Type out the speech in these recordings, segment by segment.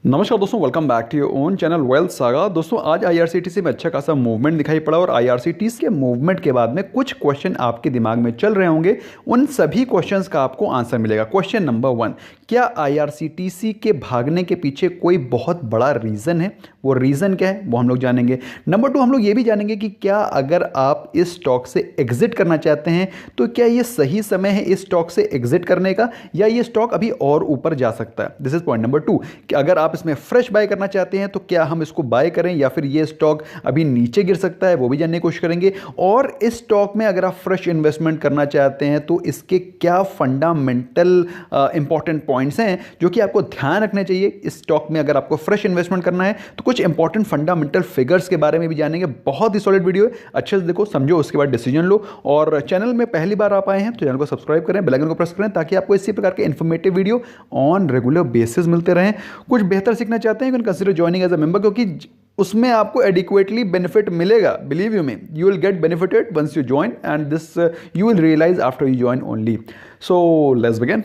नमस्कार दोस्तों, welcome back to your own channel Wealth Saga. दोस्तों आज आईआरसीटीसी में अच्छा खासा मूवमेंट दिखाई पड़ा और आईआरसीटीसी के मूवमेंट के बाद में कुछ क्वेश्चन आपके दिमाग में चल रहे होंगे। उन सभी क्वेश्चंस का आपको आंसर मिलेगा। क्वेश्चन नंबर 1, क्या आईआरसीटीसी के भागने के पीछे कोई बहुत बड़ा रीज़न है? वो रीज़न क्या है वो हम लोग जानेंगे। नंबर 2, हम लोग ये भी जानेंगे कि क्या अगर आप इस स्टॉक से एग्जिट करना चाहते हैं तो क्या ये सही समय है इस स्टॉक से एग्जिट करने का, या ये स्टॉक अभी और ऊपर जा सकता है। दिस इज पॉइंट नंबर 2 कि अगर आप इसमें फ्रेश बाय करना चाहते हैं तो क्या हम इसको बाय करें या फिर ये स्टॉक अभी नीचे गिर सकता है, वो भी जानने की कोशिश करेंगे। और इस स्टॉक में अगर आप फ्रेश इन्वेस्टमेंट करना चाहते हैं तो इसके क्या फंडामेंटल इंपॉर्टेंट पॉइंट्स हैं जो कि आपको ध्यान रखने चाहिए। इस स्टॉक में अगर आपको फ्रेश इन्वेस्टमेंट करना है तो कुछ इंपॉर्टेंट फंडामेंटल फिगर्स के बारे में भी जानेंगे। बहुत ही सॉलिड वीडियो है, अच्छे से देखो, समझो, उसके बाद डिसीजन लो। और चैनल में पहली बार आप आए हैं तो चैनल को सब्सक्राइब करें, बेल आइकन को प्रेस करें ताकि आपको इसी प्रकार के informative video on regular basis मिलते रहें। कुछ बेहतर सीखना चाहते हैं, consider joining as a member, क्योंकि उसमें आपको एडिक्वेटली बेनिफिट मिलेगा। Believe you me, you will get benefited once you join and this you will realize after you join only. So let's begin.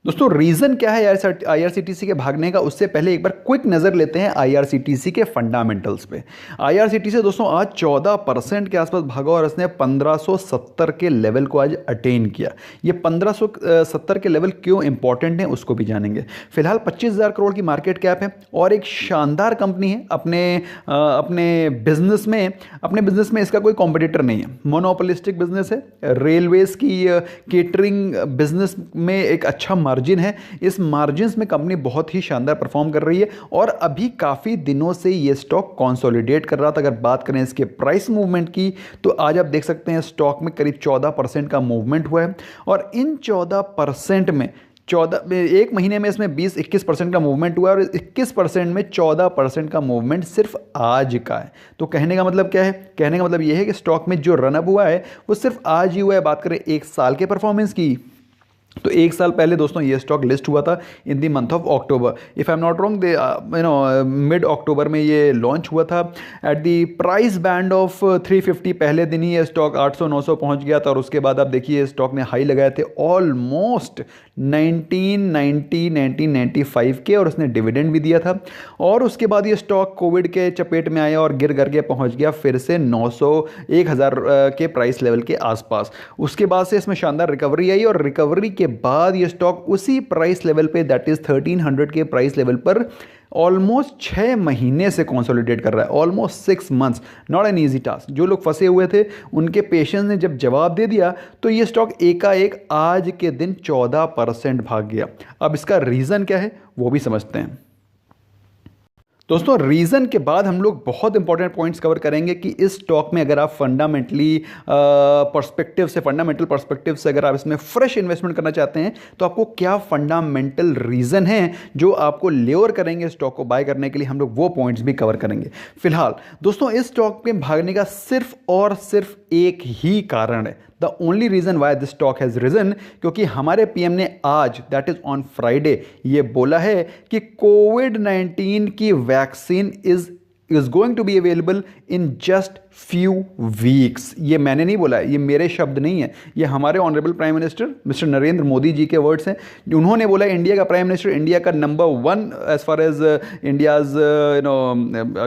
दोस्तों रीज़न क्या है आईआरसीटीसी के भागने का, उससे पहले एक बार क्विक नज़र लेते हैं आईआरसीटीसी के फंडामेंटल्स पे। आईआरसीटीसी दोस्तों आज 14% के आसपास भागा और इसने 1570 के लेवल को आज अटेन किया। ये 1570 के लेवल क्यों इंपॉर्टेंट है उसको भी जानेंगे। फिलहाल 25,000 करोड़ की मार्केट कैप है और एक शानदार कंपनी है। अपने बिजनेस में इसका कोई कॉम्पिटिटर नहीं है। मोनोपोलिस्टिक बिजनेस है। रेलवेज की केटरिंग बिजनेस में एक अच्छा मार्जिन है। इस मार्जिन्स में कंपनी बहुत ही शानदार परफॉर्म कर रही है और अभी काफ़ी दिनों से ये स्टॉक कंसोलिडेट कर रहा था। अगर बात करें इसके प्राइस मूवमेंट की तो आज आप देख सकते हैं स्टॉक में करीब 14% का मूवमेंट हुआ है और इन 14% में एक महीने में इसमें 20-21% का मूवमेंट हुआ और 21% में 14% का मूवमेंट सिर्फ आज का है। तो कहने का मतलब क्या है? कहने का मतलब यह है कि स्टॉक में जो रनअप हुआ है वो सिर्फ आज ही हुआ है। बात करें एक साल के परफॉर्मेंस की तो एक साल पहले दोस्तों ये स्टॉक लिस्ट हुआ था in the month of October. If I am not wrong, mid October में ये लॉन्च हुआ था at the price band of 350। पहले दिन ही ये स्टॉक 800-900 पहुंच गया था और उसके बाद आप देखिए स्टॉक ने हाई लगाए थे ऑलमोस्ट 1995 के और उसने डिविडेंड भी दिया था। और उसके बाद ये स्टॉक कोविड के चपेट में आया और गिर करके पहुंच गया फिर से 900-1000 के प्राइस लेवल के आसपास। उसके बाद से इसमें शानदार रिकवरी आई और रिकवरी के बाद ये स्टॉक उसी प्राइस लेवल पे, दैट इज 1300 के प्राइस लेवल पर ऑलमोस्ट 6 महीने से कंसोलिडेट कर रहा है। Almost 6 months, not an easy task. जो लोग फंसे हुए थे उनके पेशेंस ने जब जवाब दे दिया तो ये स्टॉक एकाएक आज के दिन 14% भाग गया। अब इसका रीज़न क्या है वो भी समझते हैं। दोस्तों रीज़न के बाद हम लोग बहुत इंपॉर्टेंट पॉइंट्स कवर करेंगे कि इस स्टॉक में अगर आप फंडामेंटल पर्सपेक्टिव से अगर आप इसमें फ्रेश इन्वेस्टमेंट करना चाहते हैं तो आपको क्या फंडामेंटल रीज़न है जो आपको लेवर करेंगे स्टॉक को बाय करने के लिए। हम लोग वो पॉइंट्स भी कवर करेंगे। फिलहाल दोस्तों इस स्टॉक में भागने का सिर्फ और सिर्फ एक ही कारण है, the only reason why this stock has risen, क्योंकि हमारे पीएम ने आज, दैट इज ऑन फ्राइडे, ये बोला है कि कोविड-19 की vaccine is going to be available in just few weeks. ये मैंने नहीं बोला है, ये मेरे शब्द नहीं है, ये हमारे honourable prime minister mister Narendra Modi ji के वर्ड्स हैं। उन्होंने बोला इंडिया का प्राइम मिनिस्टर, इंडिया का number 1 as far as India's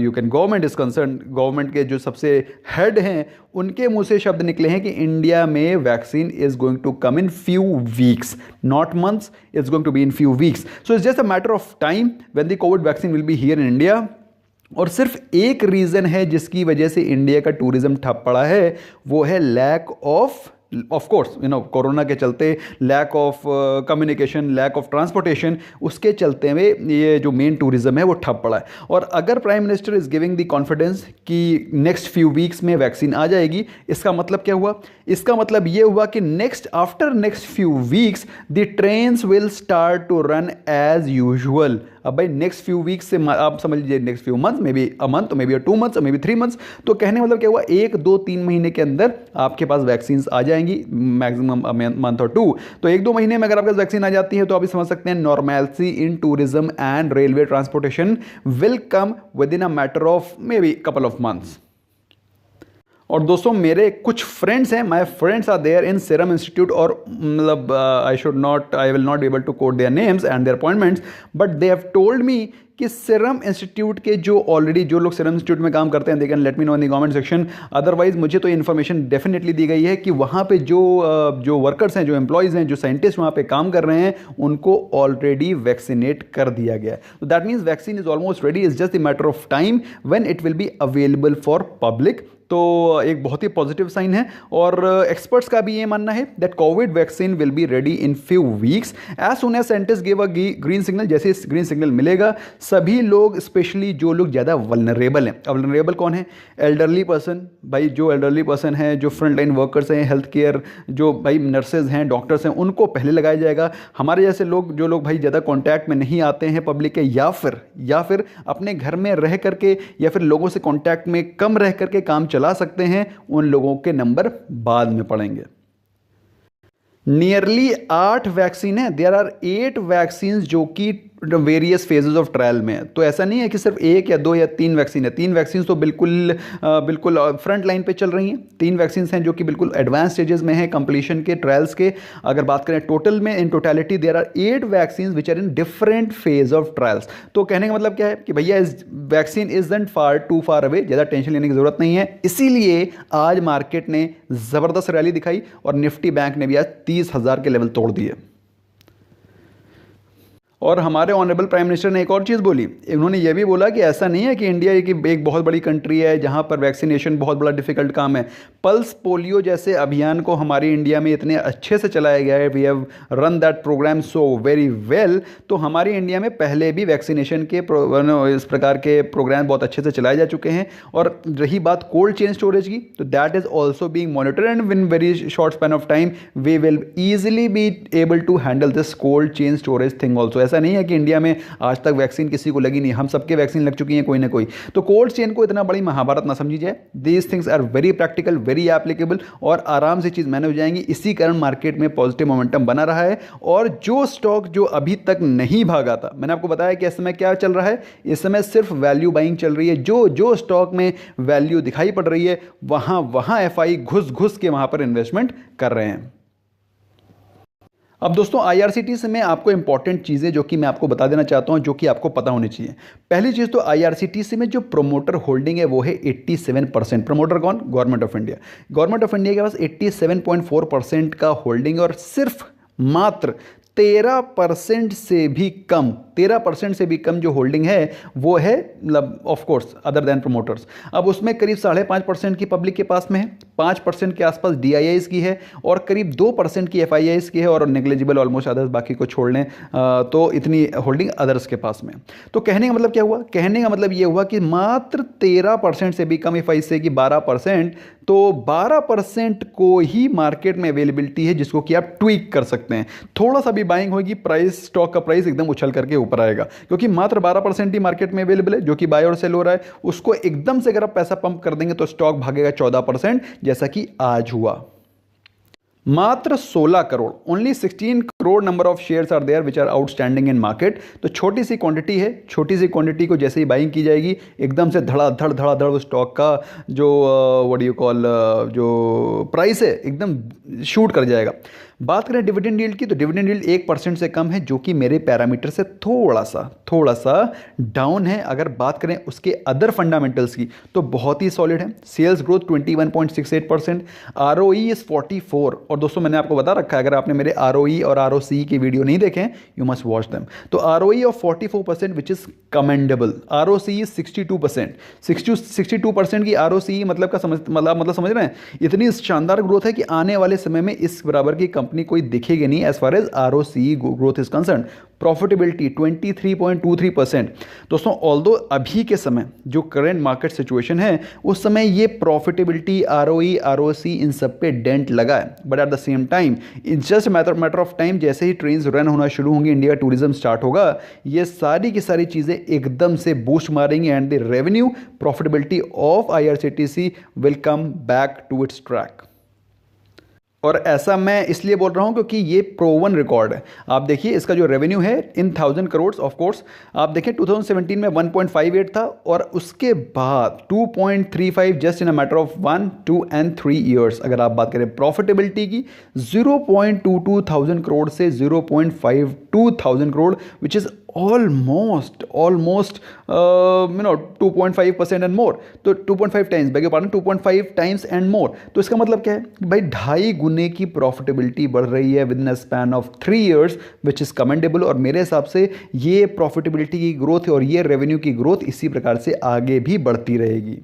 you can government is concern, government के जो सबसे हेड हैं उनके मुंह से शब्द निकले हैं कि इंडिया में vaccine is going to come in few weeks, not months, it's going to be in few weeks. So it's just a matter of time when the Covid vaccine will be here in India. और सिर्फ एक reason है जिसकी वजह से India का tourism ठप पड़ा है, वो है लैक ऑफ कोर्स कोरोना के चलते lack of communication, lack of transportation, उसके चलते में ये जो मेन टूरिज्म है वो ठप पड़ा है। और अगर prime minister is giving the confidence कि नेक्स्ट फ्यू वीक्स में वैक्सीन आ जाएगी, इसका मतलब क्या हुआ? इसका मतलब ये हुआ कि after next few weeks the trains will start to run as usual. अब भाई नेक्स्ट फ्यू वीक्स से आप समझ लीजिए next few months, maybe a month, maybe 2 months, maybe 3 months. तो कहने मतलब क्या हुआ, 1-2-3 महीने के अंदर आपके पास वैक्सीन आ जाएंगी, मैक्सिमम मंथ और 2। तो 1-2 महीने में अगर आपके पास वैक्सीन आ जाती है तो आप भी समझ सकते हैं normality in tourism and railway transportation will come within a matter of maybe couple of months. और दोस्तों मेरे कुछ फ्रेंड्स हैं, my friends are there in Serum Institute, और मतलब I will not be able to quote their names and their appointments, but they have told me कि Serum institute के जो ऑलरेडी जो लोग सीरम इंस्टीट्यूट में काम करते हैं, they can let me know in the comment section. Otherwise मुझे तो इन्फॉर्मेशन डेफिनेटली दी गई है कि वहाँ पे जो वर्कर्स हैं, जो एम्प्लॉयज़ हैं, जो साइंटिस्ट वहाँ पे काम कर रहे हैं, उनको ऑलरेडी वैक्सीनेट कर दिया गया है। तो that means vaccine is almost ready, is just the matter of time when it will be available for public. तो एक बहुत ही पॉजिटिव साइन है, और एक्सपर्ट्स का भी ये मानना है that Covid vaccine will be ready in few weeks as soon as scientist give a green signal. जैसे ग्रीन सिग्नल मिलेगा, सभी लोग, स्पेशली जो लोग ज़्यादा वल्नरेबल हैं, अब वल्नरेबल कौन है? एल्डरली पर्सन, भाई जो एल्डरली पर्सन है, जो फ्रंट लाइन वर्कर्स हैं, हेल्थ केयर, जो भाई नर्सेज हैं, डॉक्टर्स हैं, उनको पहले लगाया जाएगा। हमारे जैसे लोग, जो लोग भाई ज़्यादा कॉन्टैक्ट में नहीं आते हैं पब्लिक के, या फिर अपने घर में रह करके या फिर लोगों से कॉन्टैक्ट में कम रह करके काम चला सकते हैं, उन लोगों के नंबर बाद में पड़ेंगे। नियरली 8 वैक्सीन है, देयर आर 8 वैक्सीन जो कि वेरियस फेजेस ऑफ ट्रायल में है। तो ऐसा नहीं है कि सिर्फ 1 या 2 या 3 वैक्सीन है। 3 वैक्सीन तो बिल्कुल फ्रंट लाइन पे चल रही हैं। 3 वैक्सीन हैं जो कि बिल्कुल एडवांस स्टेजेस में है कंप्लीशन के ट्रायल्स के। अगर बात करें टोटल में, in totality there are 8 vaccine which are in different phase of trials. तो कहने का मतलब क्या है कि भैया इस vaccine isn't too far away, ज़्यादा टेंशन लेने की जरूरत नहीं है। इसीलिए आज मार्केट ने ज़बरदस्त रैली दिखाई और निफ्टी बैंक ने भी आज 30,000 के लेवल तोड़ दिए। और हमारे ऑनरेबल प्राइम मिनिस्टर ने एक और चीज़ बोली, उन्होंने ये भी बोला कि ऐसा नहीं है कि इंडिया की एक बहुत बड़ी कंट्री है जहाँ पर वैक्सीनेशन बहुत बड़ा डिफिकल्ट काम है। पल्स पोलियो जैसे अभियान को हमारी इंडिया में इतने अच्छे से चलाया गया है, we have run that program so very well. तो हमारी इंडिया में पहले भी वैक्सीनेशन के इस प्रकार के प्रोग्राम बहुत अच्छे से चलाए जा चुके हैं। और रही बात कोल्ड चेन स्टोरेज की, तो that is also being monitored and within very short span of time we will easily be able to handle this cold chain storage thing also. ऐसा नहीं है कि इंडिया में आज तक वैक्सीन किसी को लगी नहीं, हम सबके वैक्सीन लग चुकी हैं कोई ना कोई। तो कोल्ड चेन को इतना बड़ी महाभारत ना समझी जाए। These things are very practical, very applicable, और आराम से चीज़ मैनेज हो जाएंगी। इसी कारण मार्केट में पॉजिटिव मोमेंटम बना रहा है। और जो स्टॉक जो अभी तक नहीं भागा था, मैंने आपको बताया कि इस समय क्या चल रहा है, इस समय सिर्फ वैल्यू बाइंग चल रही है। जो स्टॉक में वैल्यू दिखाई पड़ रही है, वहां एफआई घुस के वहां पर इन्वेस्टमेंट कर रहे हैं। अब दोस्तों IRCTC में आपको इंपॉर्टेंट चीज़ें जो कि मैं आपको बता देना चाहता हूं, जो कि आपको पता होनी चाहिए। पहली चीज़ तो IRCTC में जो प्रोमोटर होल्डिंग है वो है 87%। प्रोमोटर कौन? Government of India. Government of India के पास 87.4% का होल्डिंग, और सिर्फ मात्र 13% से भी कम, 13% से भी कम जो होल्डिंग है वो है, मतलब of course other than promoters. अब उसमें करीब 5.5% की पब्लिक के पास में है, 5% के आसपास DIIs की है, और करीब 2% की FIIs की है, और नेग्लिजिबल ऑलमोस्ट अदर्स, बाकी को छोड़ लें तो इतनी होल्डिंग अदर्स के पास में। तो कहने का मतलब क्या हुआ? कहने का मतलब ये हुआ कि मात्र 13% से भी कम, इफ से कि 12%, तो 12% को ही मार्केट में अवेलेबिलिटी है जिसको कि आप ट्वीक कर सकते हैं। थोड़ा सा भी बाइंग होगी, प्राइस, स्टॉक का प्राइस एकदम उछल करके ऊपर आएगा, क्योंकि मात्र 12% ही मार्केट में अवेलेबल है जो कि बाय और सेल हो रहा है। उसको एकदम से अगर आप पैसा पंप कर देंगे तो स्टॉक भागेगा 14%, जैसा कि आज हुआ। मात्र 16 crore, only 16 crore number of shares are there which are outstanding in market. तो छोटी सी क्वांटिटी है, छोटी सी क्वांटिटी को जैसे ही बाइंग की जाएगी, एकदम से धड़ाधड़ उस स्टॉक का जो व्हाट डू यू कॉल जो प्राइस है एकदम शूट कर जाएगा। बात करें डिविडेंड यील्ड की, तो डिविडेंड यील्ड 1% से कम है, जो कि मेरे पैरामीटर से थोड़ा सा डाउन है। अगर बात करें उसके अदर फंडामेंटल्स की, तो बहुत ही सॉलिड है। Sales growth 21.68%, ROE is 44। और दोस्तों मैंने आपको बता रखा है, अगर आपने मेरे ROE और ROCE की वीडियो नहीं देखे, यू मस्ट वॉच देम। तो ROE of 44% which is commendable, ROCE 62%। 62% की ROCE मतलब समझ रहे हैं, इतनी शानदार ग्रोथ है कि आने वाले समय में इस बराबर की कंपनी कोई दिखेगी नहीं as far as ROCE growth is concern. Profitability 23.23%। दोस्तों ऑल्दो अभी के समय जो करंट मार्केट सिचुएशन है, उस समय ये प्रॉफिटेबिलिटी, ROE, ROCE इन सब पे डेंट लगा है, but at the same time it's just matter of time, जैसे ही ट्रेन्स रन होना शुरू होंगी, इंडिया टूरिज्म स्टार्ट होगा, ये सारी की सारी चीज़ें एकदम से बूस्ट मारेंगी and the revenue profitability of IRCTC will come back to its track. और ऐसा मैं इसलिए बोल रहा हूँ क्योंकि ये प्रोवन रिकॉर्ड है। आप देखिए इसका जो रेवेन्यू है इन 1000 करोड़, ऑफ कोर्स आप देखें 2017 में 1.58 था और उसके बाद 2.35 just in a matter of 1, 2 and 3 years. अगर आप बात करें प्रॉफिटेबिलिटी की, 0.22 थाउजेंड करोड़ से 0.52 thousand crore, which is almost 2.5% and more. तो 2.5 times, bag your pardon, 2.5 times and more. तो इसका मतलब क्या है भाई, 2.5 गुने की प्रॉफिटेबिलिटी बढ़ रही है with in a span of 3 years, which is commendable. और मेरे हिसाब से ये प्रॉफिटेबिलिटी की ग्रोथ और ये रेवेन्यू की ग्रोथ इसी प्रकार से आगे भी बढ़ती रहेगी।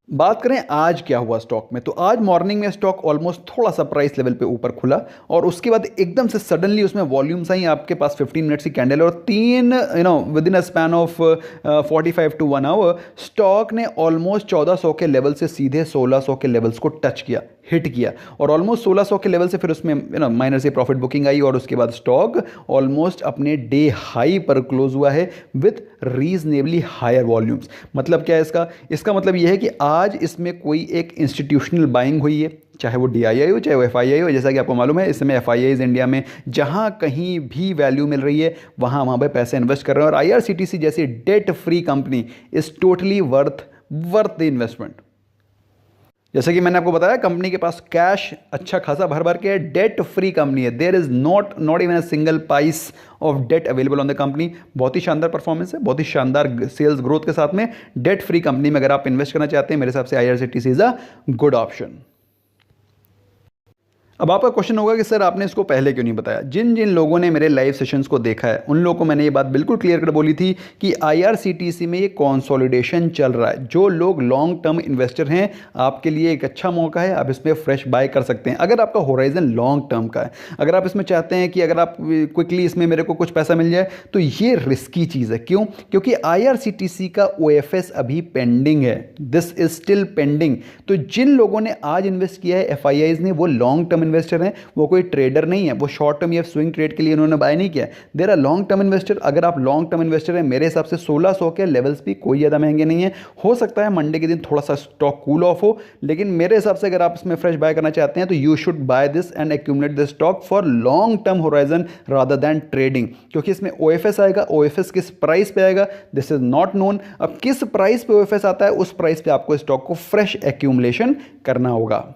बात करें आज क्या हुआ स्टॉक में, तो आज मॉर्निंग में स्टॉक ऑलमोस्ट थोड़ा सा प्राइस लेवल पे ऊपर खुला और उसके बाद एकदम से सडनली उसमें वॉल्यूम्स आई। आपके पास 15 मिनट्स की कैंडल है और 3 within a span of 45 to 1 hour stock ने ऑलमोस्ट 1400 के लेवल से सीधे 1600 के लेवल्स को टच किया, हिट किया और ऑलमोस्ट 1600 के लेवल से फिर उसमें माइनर से प्रॉफिट बुकिंग आई और उसके बाद स्टॉक ऑलमोस्ट अपने डे हाई पर क्लोज हुआ है विथ रीजनेबली हायर वॉल्यूम्स। मतलब क्या है इसका मतलब यह है कि आज इसमें कोई एक इंस्टीट्यूशनल बाइंग हुई है, चाहे वो DII हो चाहे वो FII हो। जैसा कि आपको मालूम है इस समय FIIs इंडिया में जहां कहीं भी वैल्यू मिल रही है वहां पे पैसे इन्वेस्ट कर रहे हैं और IRCTC जैसी date free company is totally worth the investment. जैसे कि मैंने आपको बताया कंपनी के पास कैश अच्छा खासा भर के है, डेट फ्री कंपनी है। There is not even a single paise of debt available on the company. बहुत ही शानदार परफॉर्मेंस है, बहुत ही शानदार सेल्स ग्रोथ के साथ में डेट फ्री कंपनी में अगर आप इन्वेस्ट करना चाहते हैं मेरे हिसाब से IRCTC is a good option. अब आपका क्वेश्चन होगा कि सर आपने इसको पहले क्यों नहीं बताया। जिन जिन लोगों ने मेरे लाइव सेशंस को देखा है उन लोगों को मैंने ये बात बिल्कुल क्लियर कर बोली थी कि IRCTC में ये कंसोलिडेशन चल रहा है। जो लोग लॉन्ग टर्म इन्वेस्टर हैं आपके लिए एक अच्छा मौका है, आप इसमें फ्रेश बाय कर सकते हैं अगर आपका होराइजन लॉन्ग टर्म का है। अगर आप इसमें चाहते हैं कि अगर आप क्विकली इसमें मेरे को कुछ पैसा मिल जाए तो ये रिस्की चीज़ है। क्यों? क्योंकि IRCTC का OFS अभी पेंडिंग है, दिस इज स्टिल पेंडिंग। तो जिन लोगों ने आज इन्वेस्ट किया है FIIs ने, वो लॉन्ग टर्म इन्वेस्टर हैं, वो कोई ट्रेडर नहीं है, वो शॉर्ट टर्म या स्विंग ट्रेड के लिए उन्होंने बाय नहीं किया। There are long term investor. अगर आप लॉन्ग टर्म इन्वेस्टर हैं मेरे हिसाब से 1600 के लेवल्स भी कोई ज़्यादा महंगे नहीं है। हो सकता है मंडे के दिन थोड़ा सा स्टॉक कूल ऑफ हो, लेकिन मेरे हिसाब से अगर आप इसमें फ्रेश बाय करना चाहते हैं तो you should by this and accumulate this stock for long term horizon rather than trading. क्योंकि इसमें OFS आएगा, OFS किस प्राइस पे आएगा दिस इज नॉट नोन। अब किस प्राइस पे OFS आता है उस प्राइस पे आपको स्टॉक को फ्रेश एक्यूमुलेशन करना होगा।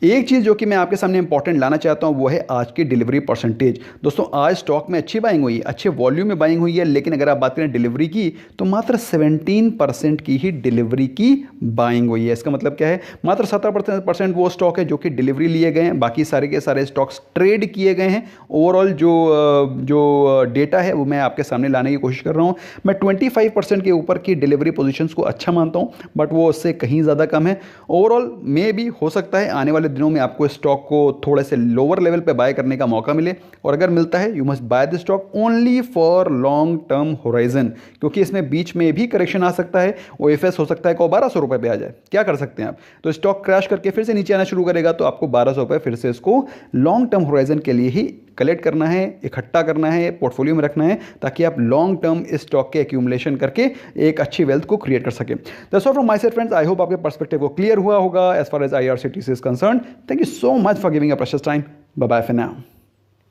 एक चीज़ जो कि मैं आपके सामने इंपॉर्टेंट लाना चाहता हूं वो है आज की डिलीवरी परसेंटेज। दोस्तों आज स्टॉक में अच्छी बाइंग हुई है, अच्छे वॉल्यूम में बाइंग हुई है, लेकिन अगर आप बात करें डिलीवरी की तो मात्र 17% की ही डिलीवरी की बाइंग हुई है। इसका मतलब क्या है, मात्र 17% वो स्टॉक है जो कि डिलीवरी लिए गए हैं, बाकी सारे के सारे स्टॉक्स ट्रेड किए गए हैं। ओवरऑल जो डेटा है वो मैं आपके सामने लाने की कोशिश कर रहा हूँ। मैं 25% के ऊपर की डिलीवरी पोजिशंस को अच्छा मानता हूँ, बट वो उससे कहीं ज़्यादा कम है। ओवरऑल मे भी हो सकता है आने वाले दिनों में आपको स्टॉक को थोड़े से लोअर लेवल पे बाय करने का मौका मिले, और अगर मिलता है you must by the stock only for long term horizon, क्योंकि इसमें बीच में भी करेक्शन आ सकता है। OFS हो सकता है को 1200 रुपये पे आ जाए, क्या कर सकते हैं आप। तो स्टॉक क्रैश करके फिर से नीचे आना शुरू करेगा तो आपको 1200 रुपये फिर से इसको लॉन्ग टर्म होराइजन के लिए ही कलेक्ट करना है, इकट्ठा करना है, पोर्टफोलियो में रखना है, ताकि आप लॉन्ग टर्म इस स्टॉक के एक्यूमुलेशन करके एक अच्छी वेल्थ को क्रिएट कर सकें। That's all from my side friends. I hope आपके पर्सपेक्टिव को क्लियर हुआ होगा as far as IRCTC is concern. Thank you so much for giving your precious time. Bye bye for now.